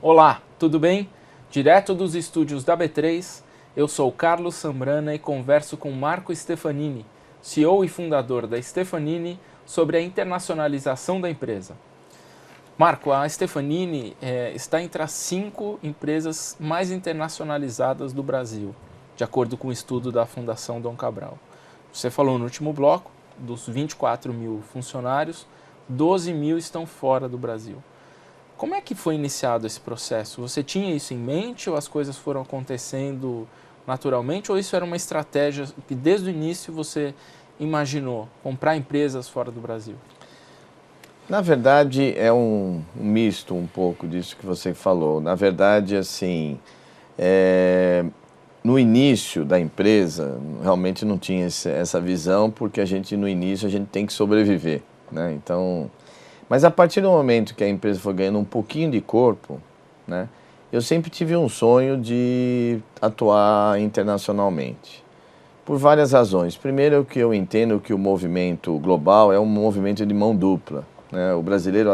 Olá, tudo bem? Direto dos estúdios da B3, eu sou Carlos Sambrana e converso com Marco Stefanini, CEO e fundador da Stefanini, sobre a internacionalização da empresa. Marco, a Stefanini está entre as 5 empresas mais internacionalizadas do Brasil, de acordo com o estudo da Fundação Dom Cabral. Você falou no último bloco, dos 24 mil funcionários, 12 mil estão fora do Brasil. Como é que foi iniciado esse processo? Você tinha isso em mente ou as coisas foram acontecendo naturalmente? Ou isso era uma estratégia que desde o início você imaginou, comprar empresas fora do Brasil? Na verdade, é um misto um pouco disso que você falou. Na verdade, assim, no início da empresa, realmente não tinha essa visão, porque no início, a gente tem que sobreviver, né? Então, mas a partir do momento que a empresa foi ganhando um pouquinho de corpo, né, eu sempre tive um sonho de atuar internacionalmente, por várias razões. Primeiro, que eu entendo que o movimento global é um movimento de mão dupla, né? O brasileiro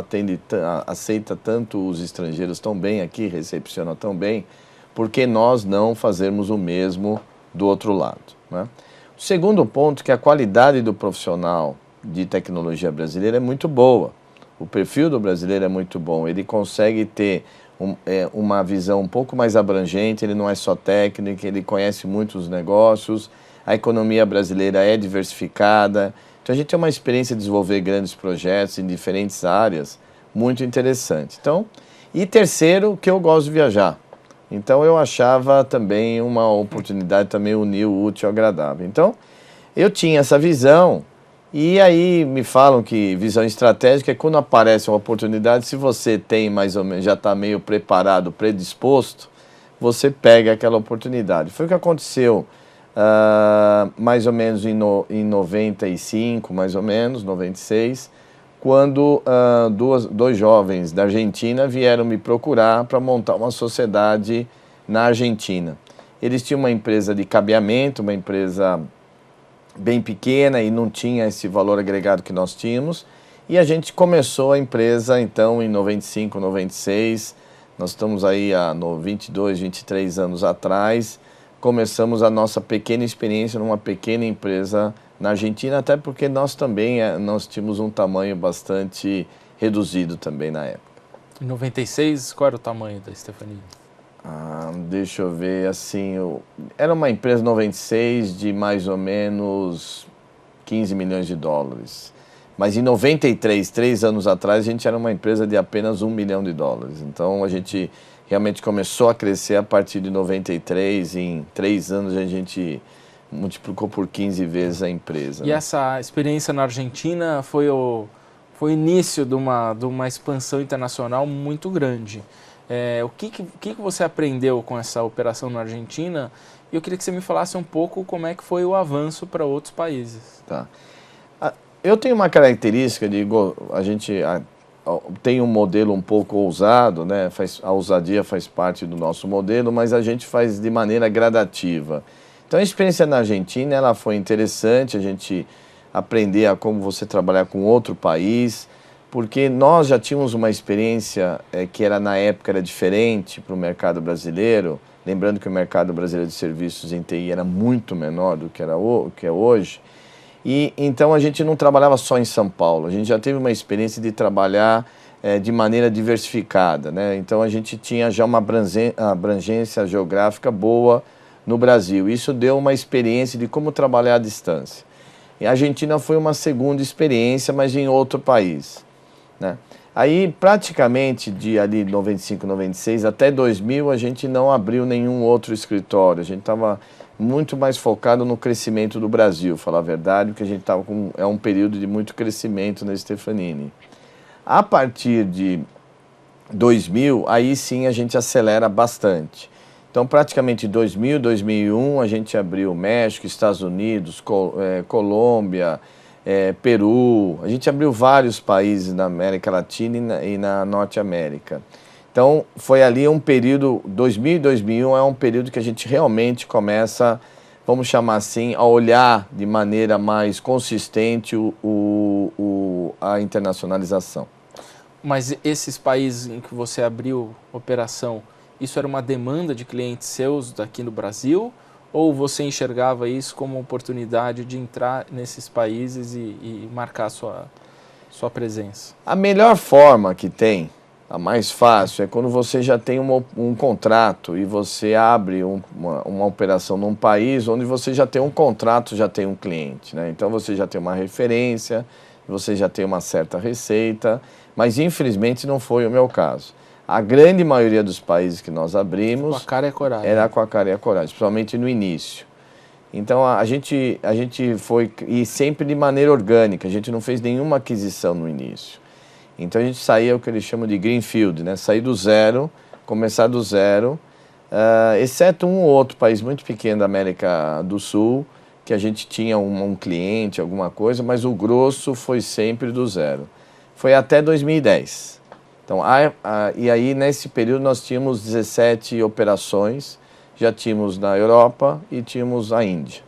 aceita tanto os estrangeiros tão bem aqui, recepciona tão bem, por que nós não fazermos o mesmo do outro lado, né? O segundo ponto é que a qualidade do profissional de tecnologia brasileira é muito boa. O perfil do brasileiro é muito bom, ele consegue ter uma visão um pouco mais abrangente, ele não é só técnico, ele conhece muitos negócios, a economia brasileira é diversificada, então a gente tem uma experiência de desenvolver grandes projetos em diferentes áreas, muito interessante. Então, e terceiro, que eu gosto de viajar. Então eu achava também uma oportunidade também unir o útil ao agradável. Então, eu tinha essa visão. E aí me falam que visão estratégica é quando aparece uma oportunidade, se você tem mais ou menos, já está meio preparado, predisposto, você pega aquela oportunidade. Foi o que aconteceu mais ou menos em 95, mais ou menos, 96, quando dois jovens da Argentina vieram me procurar para montar uma sociedade na Argentina. Eles tinham uma empresa de cabeamento, uma empresa bem pequena e não tinha esse valor agregado que nós tínhamos. E a gente começou a empresa, então, em 95, 96. Nós estamos aí há 22, 23 anos atrás. Começamos a nossa pequena experiência numa pequena empresa na Argentina, até porque nós também nós tínhamos um tamanho bastante reduzido também na época. Em 96, qual era o tamanho da Stefanini? Deixa eu ver, assim, era uma empresa 96 de mais ou menos 15 milhões de dólares. Mas em 93, 3 anos atrás, a gente era uma empresa de apenas 1 milhão de dólares. Então a gente realmente começou a crescer a partir de 93, em 3 anos a gente multiplicou por 15 vezes a empresa. E essa experiência na Argentina foi o início de uma expansão internacional muito grande. O que você aprendeu com essa operação na Argentina? E eu queria que você me falasse um pouco como é que foi o avanço para outros países. Tá. Eu tenho uma característica de a gente tem um modelo um pouco ousado, né? A ousadia faz parte do nosso modelo, mas a gente faz de maneira gradativa. Então a experiência na Argentina ela foi interessante, a gente aprender a como você trabalhar com outro país, porque nós já tínhamos uma experiência que era na época era diferente para o mercado brasileiro, lembrando que o mercado brasileiro de serviços em TI era muito menor do que é hoje, e então a gente não trabalhava só em São Paulo, a gente já teve uma experiência de trabalhar de maneira diversificada, né? Então a gente tinha já uma abrangência geográfica boa no Brasil, isso deu uma experiência de como trabalhar à distância. E a Argentina foi uma segunda experiência, mas em outro país, né? Aí, praticamente, de ali 95, 96 até 2000, a gente não abriu nenhum outro escritório. A gente estava muito mais focado no crescimento do Brasil, falar a verdade, porque a gente estava é um período de muito crescimento na Stefanini. A partir de 2000, aí sim a gente acelera bastante. Então, praticamente em 2000, 2001, a gente abriu México, Estados Unidos, Colômbia, Peru, a gente abriu vários países na América Latina e na Norte América. Então, foi ali um período, 2000 e 2001 é um período que a gente realmente começa, vamos chamar assim, a olhar de maneira mais consistente a internacionalização. Mas esses países em que você abriu operação, isso era uma demanda de clientes seus daqui no Brasil? Ou você enxergava isso como uma oportunidade de entrar nesses países e marcar sua presença? A melhor forma que tem, a mais fácil, é quando você já tem um contrato e você abre uma operação num país onde você já tem um contrato, já tem um cliente, né? Então você já tem uma referência, você já tem uma certa receita, mas infelizmente não foi o meu caso. A grande maioria dos países que nós abrimos Com a cara e a coragem. era com a cara e a coragem, principalmente no início. Então a gente foi, e sempre de maneira orgânica, a gente não fez nenhuma aquisição no início. Então a gente saía o que eles chamam de greenfield, né? Sair do zero, começar do zero, exceto um ou outro país muito pequeno da América do Sul, que a gente tinha um cliente, alguma coisa, mas o grosso foi sempre do zero. Foi até 2010. Então, e aí nesse período nós tínhamos 17 operações, já tínhamos na Europa e tínhamos a Índia.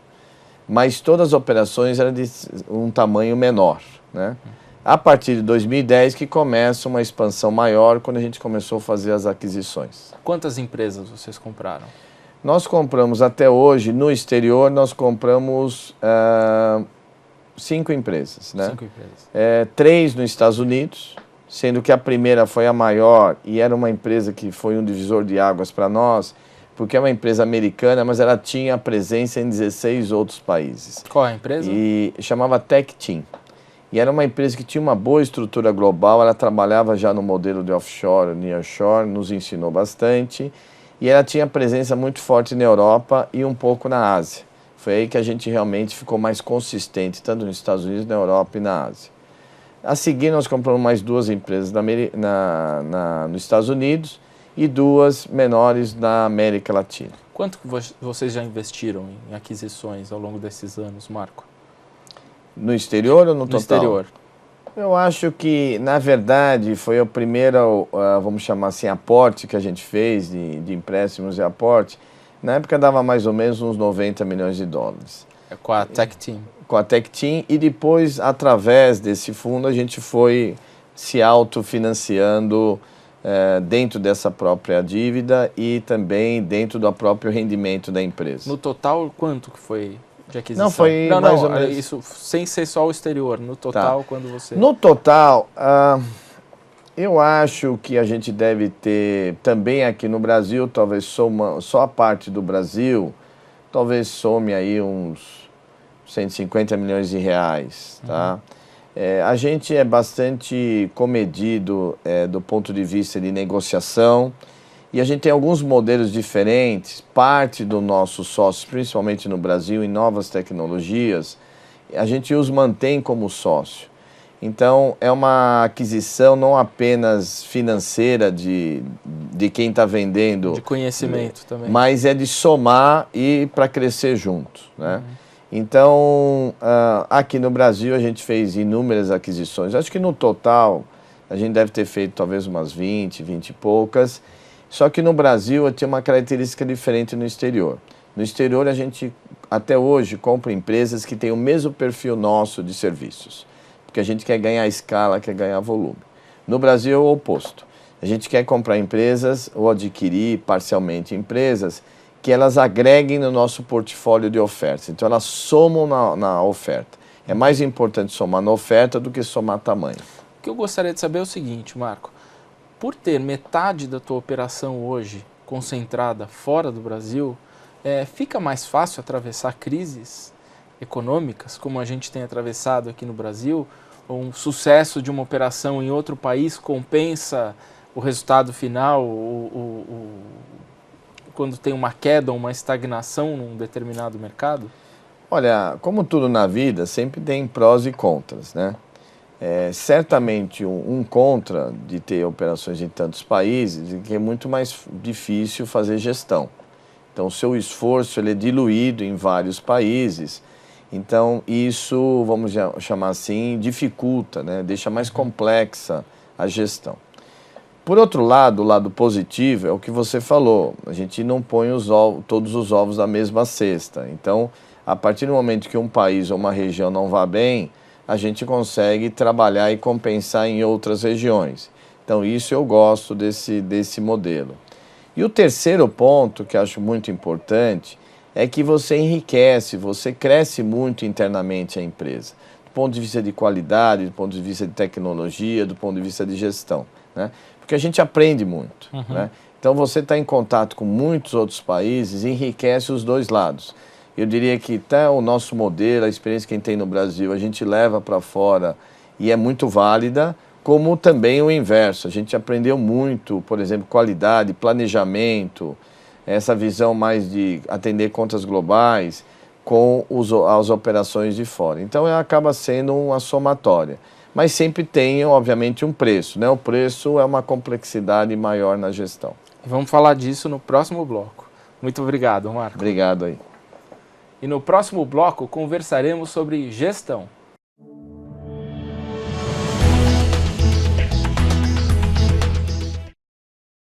Mas todas as operações eram de um tamanho menor, né? A partir de 2010 que começa uma expansão maior, quando a gente começou a fazer as aquisições. Quantas empresas vocês compraram? Nós compramos até hoje, no exterior, nós compramos 5 empresas, né? 5 empresas. 3 nos Estados Unidos, sendo que a primeira foi a maior e era uma empresa que foi um divisor de águas para nós, porque é uma empresa americana, mas ela tinha presença em 16 outros países. Qual é a empresa? E chamava Tech Team. E era uma empresa que tinha uma boa estrutura global, ela trabalhava já no modelo de offshore, nearshore, nos ensinou bastante. E ela tinha presença muito forte na Europa e um pouco na Ásia. Foi aí que a gente realmente ficou mais consistente, tanto nos Estados Unidos, na Europa e na Ásia. A seguir, nós compramos mais 2 empresas nos Estados Unidos e 2 menores na América Latina. Quanto que vocês já investiram em aquisições ao longo desses anos, Marco? No exterior ou no total? No exterior. Eu acho que, na verdade, foi o primeiro, vamos chamar assim, aporte que a gente fez de empréstimos e aporte. Na época dava mais ou menos uns 90 milhões de dólares. É com a Tech Team. Com a Tech Team, e depois, através desse fundo, a gente foi se autofinanciando dentro dessa própria dívida e também dentro do próprio rendimento da empresa. No total, quanto que foi de aquisição? Não, foi mais ou menos... Isso sem ser só o exterior. No total, quando você... No total, eu acho que a gente deve ter, também aqui no Brasil, talvez só a parte do Brasil, talvez some aí uns 150 milhões de reais, tá? A gente é bastante comedido do ponto de vista de negociação, e a gente tem alguns modelos diferentes. Parte do nosso sócio, principalmente no Brasil, em novas tecnologias, a gente os mantém como sócio. Então, é uma aquisição não apenas financeira de quem está vendendo. De conhecimento também. Mas é de somar e para crescer junto, né? Então, aqui no Brasil a gente fez inúmeras aquisições. Acho que no total a gente deve ter feito talvez umas 20 e poucas. Só que no Brasil tinha uma característica diferente no exterior. No exterior a gente, até hoje, compra empresas que têm o mesmo perfil nosso de serviços. Porque a gente quer ganhar escala, quer ganhar volume. No Brasil é o oposto. A gente quer comprar empresas ou adquirir parcialmente empresas que elas agreguem no nosso portfólio de ofertas. Então elas somam na oferta. É mais importante somar na oferta do que somar tamanho. O que eu gostaria de saber é o seguinte, Marco. Por ter metade da tua operação hoje concentrada fora do Brasil, fica mais fácil atravessar crises econômicas, como a gente tem atravessado aqui no Brasil? Ou um sucesso de uma operação em outro país compensa o resultado final, quando tem uma queda ou uma estagnação num determinado mercado? Olha, como tudo na vida, sempre tem prós e contras, né? Certamente um contra de ter operações em tantos países é que é muito mais difícil fazer gestão. Então o seu esforço ele é diluído em vários países, então isso, vamos chamar assim, dificulta, né? Deixa mais complexa a gestão. Por outro lado, o lado positivo é o que você falou, a gente não põe todos os ovos na mesma cesta. Então, a partir do momento que um país ou uma região não vá bem, a gente consegue trabalhar e compensar em outras regiões. Então isso eu gosto desse modelo. E o terceiro ponto que eu acho muito importante é que você enriquece, você cresce muito internamente a empresa, do ponto de vista de qualidade, do ponto de vista de tecnologia, do ponto de vista de gestão, né? Porque a gente aprende muito, né? Então você está em contato com muitos outros países, enriquece os dois lados. Eu diria que até o nosso modelo, a experiência que a gente tem no Brasil, a gente leva para fora e é muito válida, como também o inverso. A gente aprendeu muito, por exemplo, qualidade, planejamento, essa visão mais de atender contas globais com as operações de fora. Então, acaba sendo uma somatória. Mas sempre tem, obviamente, um preço, né? O preço é uma complexidade maior na gestão. Vamos falar disso no próximo bloco. Muito obrigado, Marco. Obrigado aí. E no próximo bloco conversaremos sobre gestão.